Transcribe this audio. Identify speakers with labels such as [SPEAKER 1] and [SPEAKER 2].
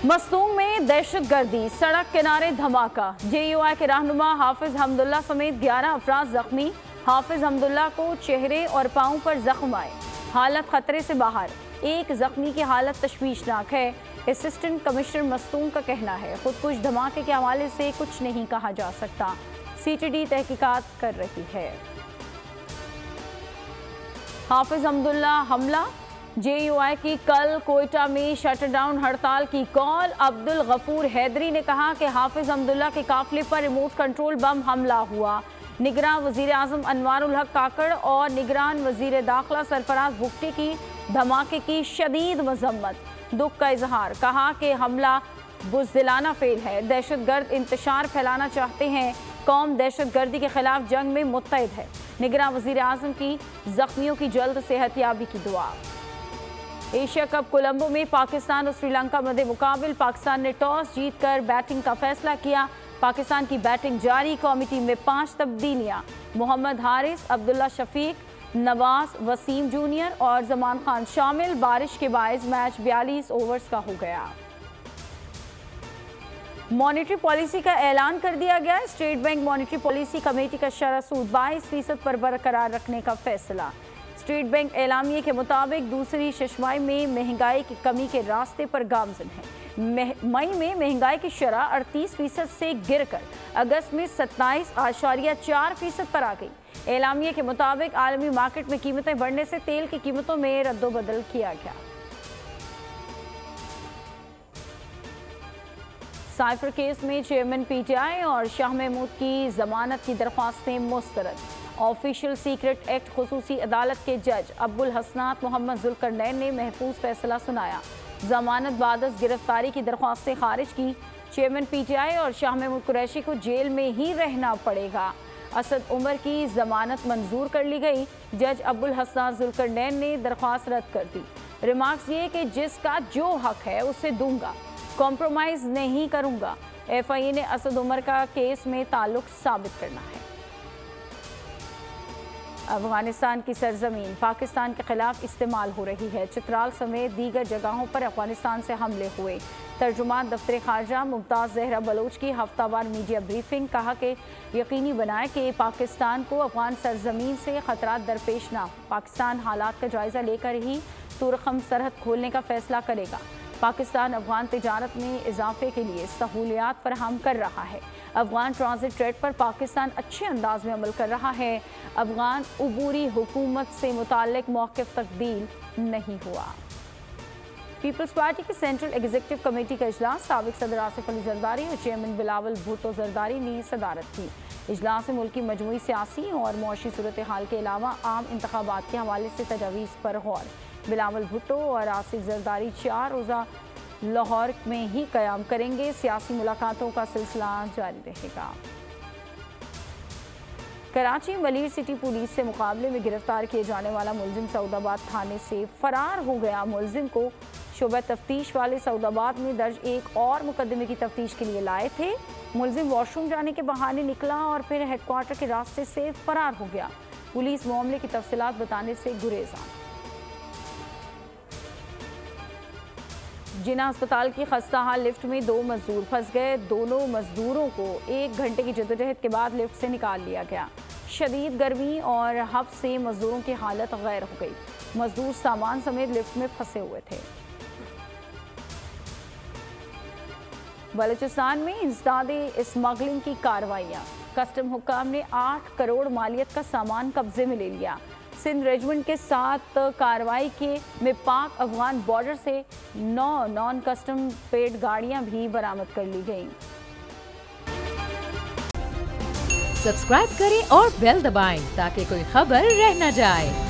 [SPEAKER 1] मस्तूम में दहशतगर्दी, सड़क किनारे धमाका। JUI के रहनुमा हाफिज हमदुल्ला समेत 11 अफराद जख्मी। हाफिज हमदुल्ला को चेहरे और पांव पर जख्म आए, हालत खतरे से बाहर। एक जख्मी की हालत तशवीशनाक है। असिस्टेंट कमिश्नर मस्तूम का कहना है खुदकुश धमाके के हवाले से कुछ नहीं कहा जा सकता। CTD तहकीकात कर रही है। हाफिज हमदुल्ला हमला। JUI की कल कोयटा में शटडाउन हड़ताल की कॉल। अब्दुल गफूर हैदरी ने कहा कि हाफिज हमदुल्ला के काफिले पर रिमोट कंट्रोल बम हमला हुआ। निगरान वजीर आजम अनवारुल हक काकड़ और निगरान वजीर दाखिला सरफराज भुट्टो की धमाके की शदीद मजम्मत, दुख का इजहार। कहा कि हमला बुज़दिलाना फेल है, दहशतगर्द इंतशार फैलाना चाहते हैं। कौम दहशतगर्दी के खिलाफ जंग में मुत्तहिद है। निगरान वजीर आजम की जख्मियों की जल्द सेहतयाबी की दुआ। एशिया कप कोलंबो में पाकिस्तान और श्रीलंका मध्य मुकाबिल। पाकिस्तान ने टॉस जीतकर बैटिंग का फैसला किया। पाकिस्तान की बैटिंग जारी। कौमी टीम में 5 तब्दीलियां। मोहम्मद हारिस, अब्दुल्ला शफीक, नवाज, वसीम जूनियर और जमान खान शामिल। बारिश के बायस मैच 42 ओवर्स का हो गया। मॉनेटरी पॉलिसी का ऐलान कर दिया गया। State bank monetary policy committee का शरह सूद 22% पर बरकरार रखने का फैसला। स्टेट बैंक एलामिये के मुताबिक दूसरी छमाही में महंगाई की कमी के रास्ते पर गामजन है। मई में महंगाई की शरह 38% से गिरकर अगस्त में 27.4% पर आ गई। एलामिये के मुताबिक आलमी मार्केट में कीमतें बढ़ने से तेल की कीमतों में रद्दोबदल किया गया। साइफर केस में चेयरमैन PTI और शाह महमूद की जमानत की दरख्वास्तें मुस्तरद। ऑफिशियल सीक्रेट एक्ट खुसूसी अदालत के जज अब्बुल हसनात मोहम्मद जुल्करनैन ने महफूज फैसला सुनाया। जमानत बादस गिरफ्तारी की दरख्वास्तें खारिज की। चेयरमैन PTI और शाह महमूद कुरैशी को जेल में ही रहना पड़ेगा। असद उमर की जमानत मंजूर कर ली गई। जज अब्बुल हसनात जुल्करनैन ने दरख्वास्त रद्द कर दी। रिमार्क्स ये कि जिसका जो हक है उसे दूंगा, कॉम्प्रोमाइज नहीं करूंगा। FIA ने असद उमर का केस में ताल्लुक साबित करना है। अफगानिस्तान की सरजमीन पाकिस्तान के खिलाफ इस्तेमाल हो रही है। चित्राल समेत दीगर जगहों पर अफगानिस्तान से हमले हुए। तर्जुमान दफ्तर खारजा मुमताज़ जहरा बलोच की हफ्तावार मीडिया ब्रीफिंग। कहा कि यकीनी बनाए कि पाकिस्तान को अफगान सरजमीन से खतरात दरपेश ना हो। पाकिस्तान हालात का जायजा लेकर ही तुरखम सरहद खोलने का फैसला करेगा। पाकिस्तान अफगान तिजारत में इजाफे के लिए सहूलियात फराहम कर रहा है। अफगान ट्रांजिट ट्रेड पर पाकिस्तान अच्छे अंदाज में अमल कर रहा है। अफगान उबूरी हुकूमत से मुताल्लिक मौक़िफ़ तब्दील नहीं हुआ। पीपल्स पार्टी की सेंट्रल एग्जीक्यूटिव कमेटी का इजलास साबिक सदर आसिफ अली जरदारी और चेयरमैन बिलावल भुट्टो जरदारी ने सदारत की। इजलास में मुल्की मजमूई सियासी और मुआशी सूरत हाल के अलावा आम इंतखाबात के हवाले से तजावीज़ पर गौर। बिलावल भुट्टो और आसिफ जरदारी 4 रोज़ा लाहौर में ही क़याम करेंगे। सियासी मुलाकातों का सिलसिला जारी रहेगा। कराची मलीर सिटी पुलिस से मुकाबले में गिरफ्तार किए जाने वाला मुलजिम सऊदाबाद थाने से फरार हो गया। मुलजिम को शोबा तफ्तीश वाले सऊदाबाद में दर्ज एक और मुकदमे की तफ्तीश के लिए लाए थे। मुलजिम वॉशरूम जाने के बहाने निकला और फिर हेडक्वार्टर के रास्ते से फरार हो गया। पुलिस मामले की तफसीलात बताने से गुरेज़ान। जिना अस्पताल की खस्ताहाल लिफ्ट में 2 मजदूर फंस गए। दोनों मजदूरों को 1 घंटे की जद्दोजहद के बाद लिफ्ट से निकाल लिया गया। शदीद गर्मी और हब से मजदूरों की हालत गैर हो गई। मजदूर सामान समेत लिफ्ट में फंसे हुए थे। बलूचिस्तान में इंसदादे स्मगलिंग की कार्रवाइयाँ। कस्टम हुक्काम ने 8 करोड़ मालियत का सामान कब्जे में ले लिया। सिंध रेजिमेंट के साथ कार्रवाई में पाक अफगान बॉर्डर से 9 नॉन कस्टम पेड गाड़ियां भी बरामद कर ली गईं।
[SPEAKER 2] सब्सक्राइब करें और बेल दबाएं ताकि कोई खबर रह न जाए।